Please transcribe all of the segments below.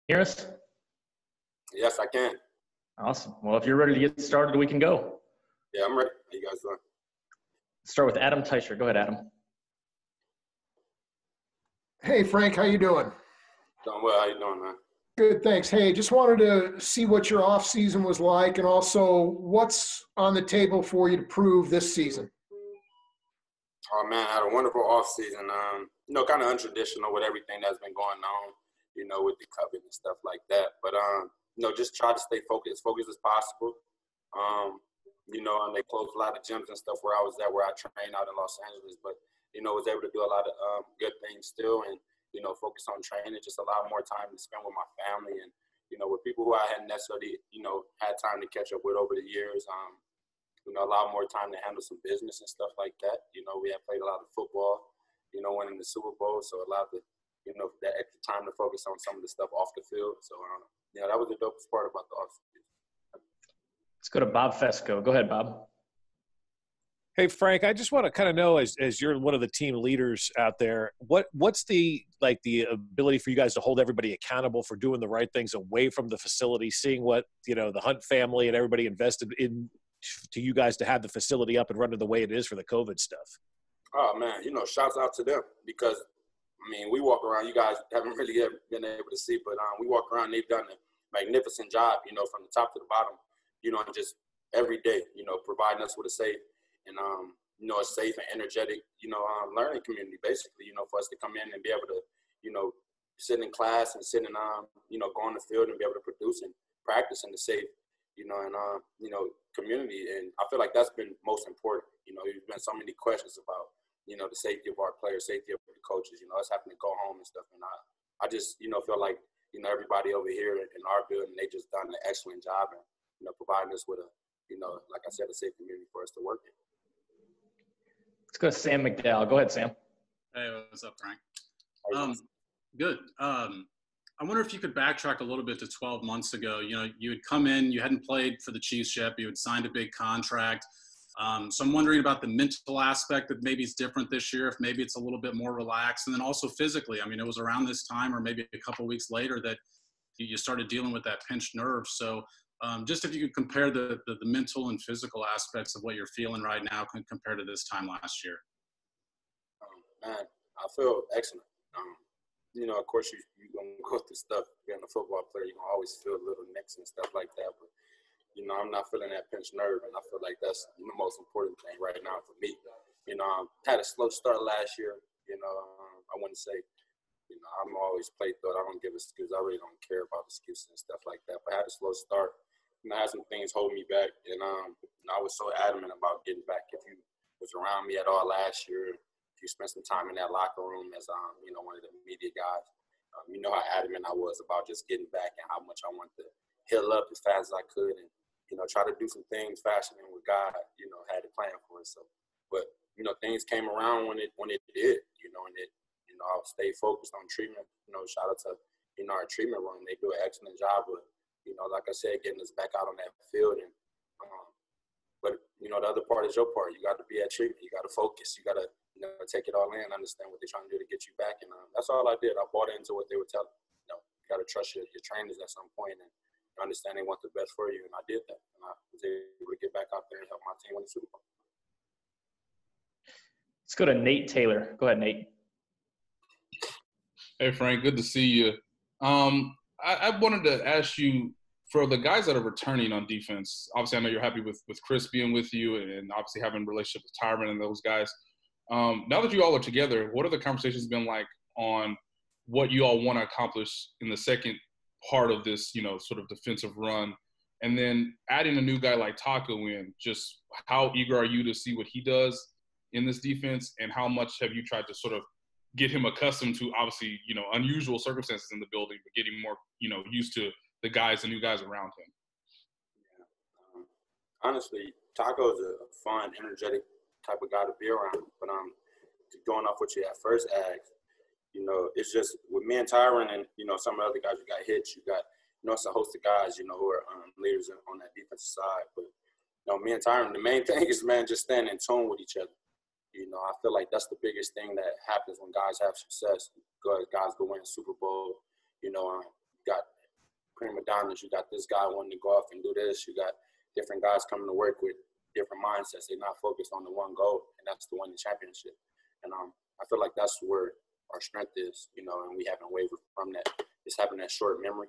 Hear us? Yes, I can. Awesome. Well, if you're ready to get started, we can go. Yeah, I'm ready. How you guys doing? Start with Adam Teicher. Go ahead, Adam. Hey, Frank, how you doing? Doing well. How you doing, man? Good, thanks. Hey, just wanted to see what your off season was like, and also what's on the table for you to prove this season. Oh man, I had a wonderful off season. Kind of untraditional with everything that's been going on, with the COVID and stuff like that. But just try to stay focused as possible. And they closed a lot of gyms and stuff where I was at, where I trained out in Los Angeles. But was able to do a lot of good things still, and focus on training, just allow more time to spend with my family and with people who I hadn't necessarily had time to catch up with over the years. Allow more time to handle some business and stuff like that. We had played a lot of football, winning the Super Bowl, so allowed the that extra time to focus on some of the stuff off the field. So that was the dopest part about the offseason. Let's go to Bob Fesco. Go ahead, Bob. Hey, Frank, I just want to kind of know, as you're one of the team leaders out there, what's the ability for you guys to hold everybody accountable for doing the right things away from the facility, seeing what, the Hunt family and everybody invested in to you guys to have the facility up and running the way it is for the COVID stuff? Oh, man, shouts out to them because, we walk around, you guys haven't really been able to see, but we walk around, they've done a magnificent job, from the top to the bottom, and just every day, providing us with a safe and, a safe and energetic, learning community, basically, for us to come in and be able to, sit in class and sit in, go on the field and be able to produce and practice in the safe, community. And I feel like that's been most important. There's been so many questions about, the safety of our players, safety of the coaches, us having to go home and stuff. And I just, feel like, everybody over here in our building, they just done an excellent job and, providing us with a, like I said, a safe community for us to work in. Let's go to Sam McDowell. Go ahead, Sam. Hey, what's up, Frank? Good. I wonder if you could backtrack a little bit to 12 months ago. You had come in, you hadn't played for the Chiefs yet, but you had signed a big contract. So I'm wondering about the mental aspect that maybe it's different this year, if maybe it's a little bit more relaxed. And then also physically, it was around this time or maybe a couple of weeks later that you started dealing with that pinched nerve. So just if you could compare the mental and physical aspects of what you're feeling right now compared to this time last year. Man, I feel excellent. Of course, you're going to go through stuff. Being a football player, you're going to always feel little nicks and stuff like that. But, I'm not feeling that pinched nerve, and I feel like that's the most important thing right now for me. Had a slow start last year. I wouldn't say, I'm always played through it. I don't give excuses. I really don't care about excuses and stuff like that. But I had a slow start. I had some things hold me back, and I was so adamant about getting back. If you was around me at all last year, if you spent some time in that locker room as one of the media guys, you know how adamant I was about just getting back and how much I wanted to heal up as fast as I could and try to do some things faster than what God had it planned for us. So, but things came around when it did, and it I stayed focused on treatment. Shout out to our treatment room. They do an excellent job of like I said, getting us back out on that field. And but the other part is your part. You got to be at treatment. You got to focus. You got to take it all in, understand what they're trying to do to get you back. And that's all I did. I bought into what they were telling me. You got to trust your trainers at some point and understand they want the best for you. And I did that. And I was able to get back out there and help my team win the Super Bowl. Let's go to Nate Taylor. Go ahead, Nate. Hey, Frank. Good to see you. I wanted to ask you, for the guys that are returning on defense, obviously I know you're happy with Chris being with you and obviously having a relationship with Tyron and those guys. Now that you all are together, what are the conversations been like on what you all want to accomplish in the second part of this, sort of defensive run? And then adding a new guy like Taco in, just how eager are you to see what he does in this defense, and how much have you tried to sort of get him accustomed to, obviously, unusual circumstances in the building, but getting more, used to the new guys around him? Yeah. Honestly, Taco is a fun, energetic type of guy to be around. But going off what you at first asked, it's just with me and Tyron and, some of the other guys, you got Hitch, you got, it's a host of guys, who are leaders on that defensive side. But, me and Tyron, the main thing is, man, just staying in tune with each other. I feel like that's the biggest thing that happens when guys have success. Guys go win a Super Bowl, got downers. You got this guy wanting to go off and do this. You got different guys coming to work with different mindsets. They're not focused on the one goal, and that's to win the championship. And I feel like that's where our strength is, you know, and we haven't wavered from that. Just having that short memory.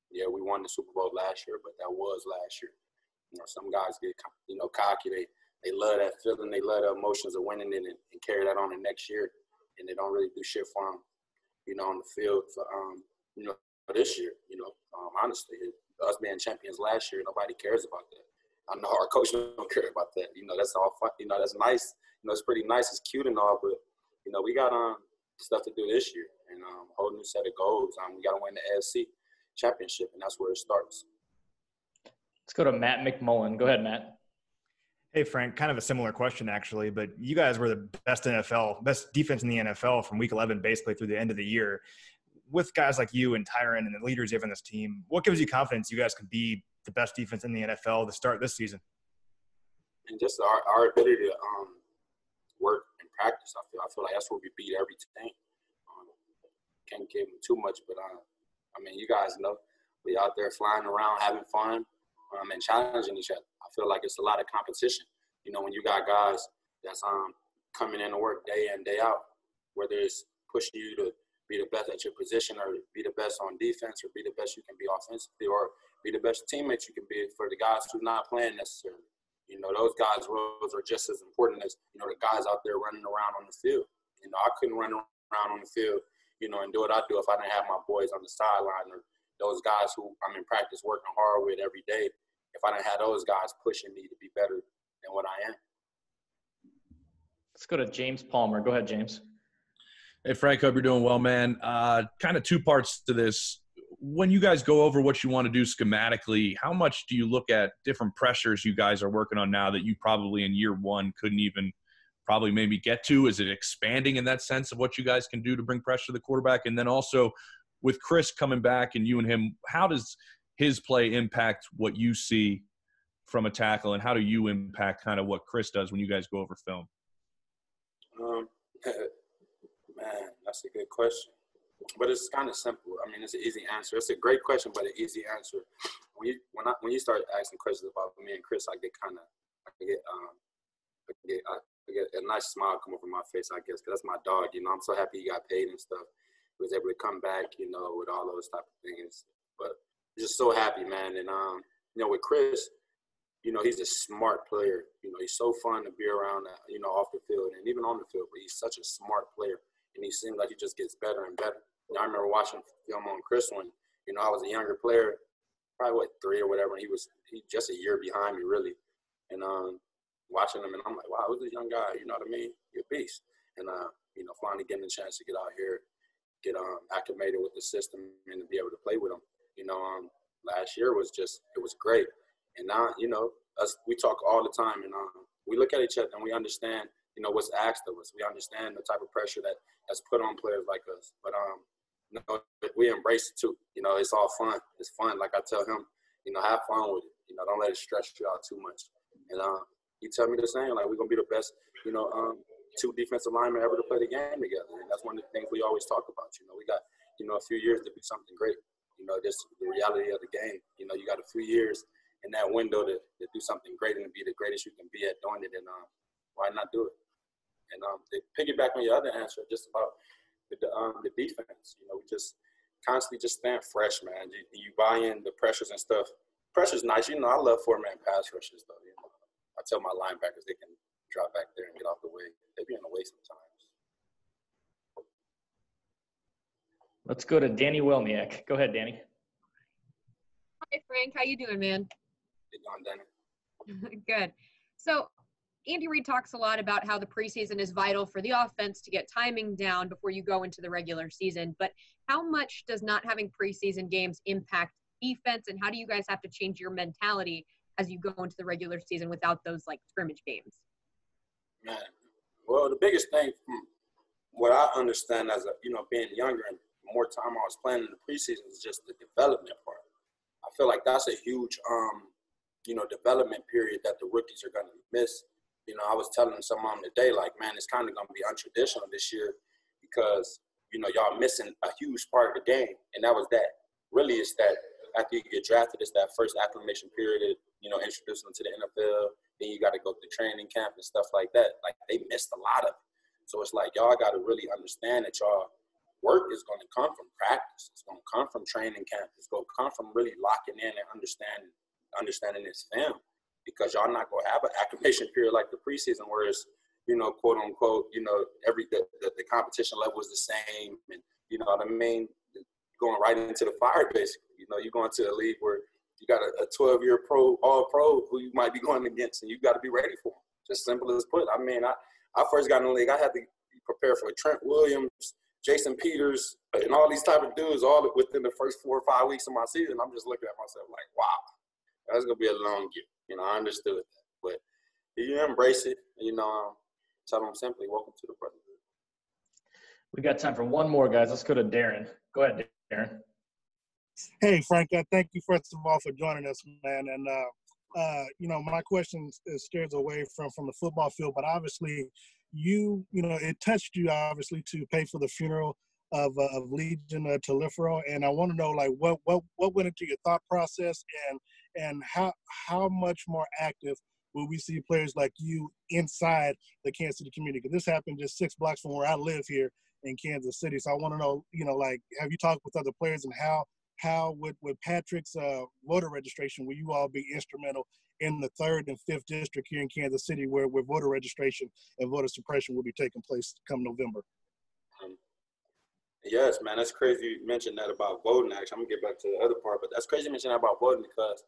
Yeah, we won the Super Bowl last year, but that was last year. You know, some guys get, you know, cocky. They love that feeling. They love the emotions of winning it and carry that on the next year, and they don't really do shit for them, you know, on the field for, you know, this year. You know, honestly, us being champions last year, nobody cares about that. I know our coach don't care about that. You know, that's all fun. You know, that's nice. You know, it's pretty nice. It's cute and all, but, you know, we got stuff to do this year and a whole new set of goals. We got to win the AFC championship, and that's where it starts. Let's go to Matt McMullen. Go ahead, Matt. Hey, Frank, kind of a similar question, actually, but you guys were the best defense in the NFL from week 11 basically through the end of the year. With guys like you and Tyron and the leaders you have on this team, what gives you confidence you guys can be the best defense in the NFL to start this season? And just our ability to work and practice, I feel like that's where we beat every team. Can't give them too much, but I mean, you guys know we out there flying around, having fun, and challenging each other. I feel like it's a lot of competition. You know, when you got guys that's coming in to work day in, day out, whether it's pushing you to be the best at your position or be the best on defense or be the best you can be offensively or be the best teammate you can be for the guys who are not playing necessarily. You know, those guys' roles are just as important as, you know, the guys out there running around on the field. You know, I couldn't run around on the field, you know, and do what I do if I didn't have my boys on the sideline or those guys who I'm in practice working hard with every day. If I didn't have those guys pushing me to be better than what I am. Let's go to James Palmer. Go ahead, James. Hey, Frank, hope you're doing well, man. Kind of two parts to this. When you guys go over what you want to do schematically, how much do you look at different pressures you guys are working on now that you probably in year one couldn't even probably maybe get to? Is it expanding in that sense of what you guys can do to bring pressure to the quarterback? And then also with Chris coming back and you and him, how does his play impact what you see from a tackle, and how do you impact kind of what Chris does when you guys go over film? Man, that's a good question. But it's kind of simple. I mean, it's an easy answer. It's a great question, but an easy answer. When you start asking questions about me and Chris, I get a nice smile come over my face, I guess, because that's my dog. You know, I'm so happy he got paid and stuff. He was able to come back, you know, with all those type of things. But I'm just so happy, man. And you know, with Chris, you know, he's a smart player. You know, he's so fun to be around, you know, off the field and even on the field. But he's such a smart player. And he seems like he just gets better and better. You know, I remember watching film on Chris when, you know, I was a younger player, probably 3 or whatever, and he just a year behind me, really. And watching him, and I'm like, wow, who's this young guy? You know what I mean? You're a beast. And, you know, finally getting a chance to get out here, get acclimated with the system and to be able to play with him. You know, last year was it was great. And now, you know, we talk all the time, and we look at each other and we understand, you know, what's asked of us. We understand the type of pressure that's put on players like us. But, you know, we embrace it too. You know, it's all fun. It's fun. Like I tell him, you know, have fun with it. You know, don't let it stress you out too much. And he tell me the same, like, we're going to be the best, you know, 2 defensive linemen ever to play the game together. And that's one of the things we always talk about. You know, we got, you know, a few years to do something great. You know, just the reality of the game. You know, you got a few years in that window to do something great and to be the greatest you can be at doing it. And why not do it? And to piggyback on your other answer, just about the defense, you know, we just constantly just stand fresh, man. You buy in the pressures and stuff. Pressure's nice. You know, I love 4-man pass rushes, though. You know, I tell my linebackers they can drop back there and get off the way. They be in the way sometimes. Let's go to Danny Welniak. Go ahead, Danny. Hi, Frank. How you doing, man? Good on, Danny. Good. So Andy Reid talks a lot about how the preseason is vital for the offense to get timing down before you go into the regular season. But how much does not having preseason games impact defense, and how do you guys have to change your mentality as you go into the regular season without those, like, scrimmage games? Man, well, the biggest thing from what I understand as, you know, being younger and more time I was playing in the preseason is just the development part. I feel like that's a huge, you know, development period that the rookies are going to miss. You know, I was telling someone today, like, man, it's kind of going to be untraditional this year because, you know, y'all missing a huge part of the game. And that was that. Really, it's that after you get drafted, it's that first acclimation period, introduce them to the NFL. Then you got to go through training camp and stuff like that. Like, they missed a lot of it. So it's like, y'all got to really understand that y'all work is going to come from practice. It's going to come from training camp. It's going to come from really locking in and understanding this film, because y'all not going to have an acclimation period like the preseason where it's, quote unquote, the competition level is the same. And, you know what I mean? Going right into the fire, basically. You're going to a league where you got a 12-year all-pro who you might be going against, and you got to be ready for them. Just simple as put. I mean, I first got in the league, I had to prepare for Trent Williams, Jason Peters, and all these type of dudes all within the first 4 or 5 weeks of my season. I'm just looking at myself like, wow, that's going to be a long year. I understood that. But you embrace it, tell them simply, welcome to the present. We got time for one more, guys. Let's go to Darren. Go ahead, Darren. Hey, Frank, thank you first of all for joining us, man. And, my question steers away from the football field, but obviously it touched you, obviously, to pay for the funeral of Legion Talifero. And I want to know, like, what went into your thought process, and how much more active will we see players like you inside the Kansas City community? Because this happened just 6 blocks from where I live here in Kansas City. So I want to know, have you talked with other players, and how with Patrick's voter registration, will you all be instrumental in the 3rd and 5th district here in Kansas City, where voter registration and voter suppression will be taking place come November? Yes, man, that's crazy you mentioned that about voting. Actually, I'm gonna get back to the other part, but that's crazy you mentioned that about voting, because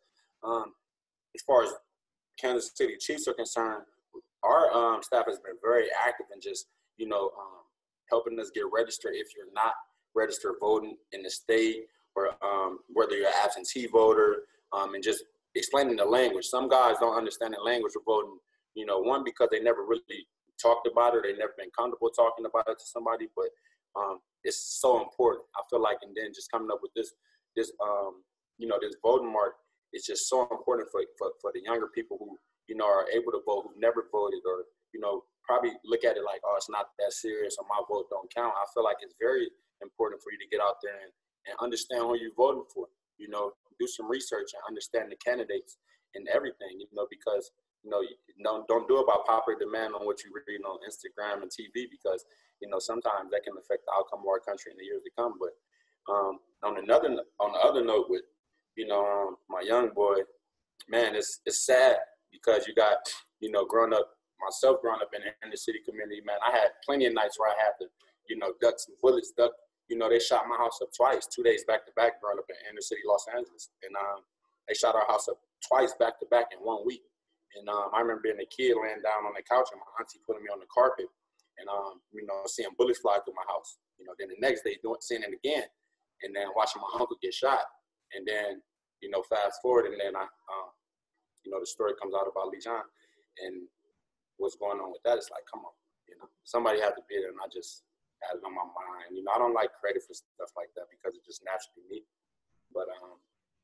as far as Kansas City Chiefs are concerned, our staff has been very active in just helping us get registered if you're not registered voting in the state, or whether you're an absentee voter, and just explaining the language. Some guys don't understand the language of voting, one, because they never really talked about it, they never been comfortable talking about it to somebody, but it's so important, I feel like. And then just coming up with this voting mark is just so important for the younger people who, are able to vote, who've never voted, or, probably look at it like, oh, it's not that serious, or my vote don't count. I feel like it's very important for you to get out there and understand who you're voting for, do some research and understand the candidates and everything, because, don't do it by popular demand on what you read on Instagram and TV, because, sometimes that can affect the outcome of our country in the years to come. But on the other note with, my young boy, man, it's sad, because you got, growing up in the inner city community, man, I had plenty of nights where I had to, duck some bullets, they shot my house up twice, 2 days back to back, growing up in inner city Los Angeles. And they shot our house up twice back to back in 1 week. And I remember being a kid laying down on the couch and my auntie putting me on the carpet and, seeing bullets fly through my house. Then the next day seeing it again, and then watching my uncle get shot. And then, fast forward, and then the story comes out about Legion, and what's going on with that. It's like, come on, somebody had to be there, and I just had it on my mind. I don't like credit for stuff like that, because it's just naturally me. But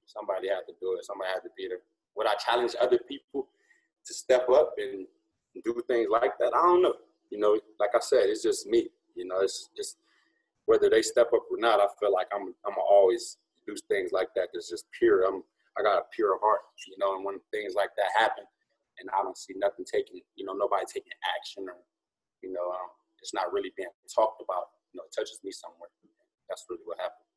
somebody had to do it. Somebody had to be there. Would I challenge other people to step up and do things like that? I don't know. Like I said, it's just me. It's just whether they step up or not. I feel like I'm always do things like that. That's just pure. I got a pure heart. And when things like that happen, and I don't see nothing taking, nobody taking action, or it's not really being talked about, it touches me somewhere. That's really what happened.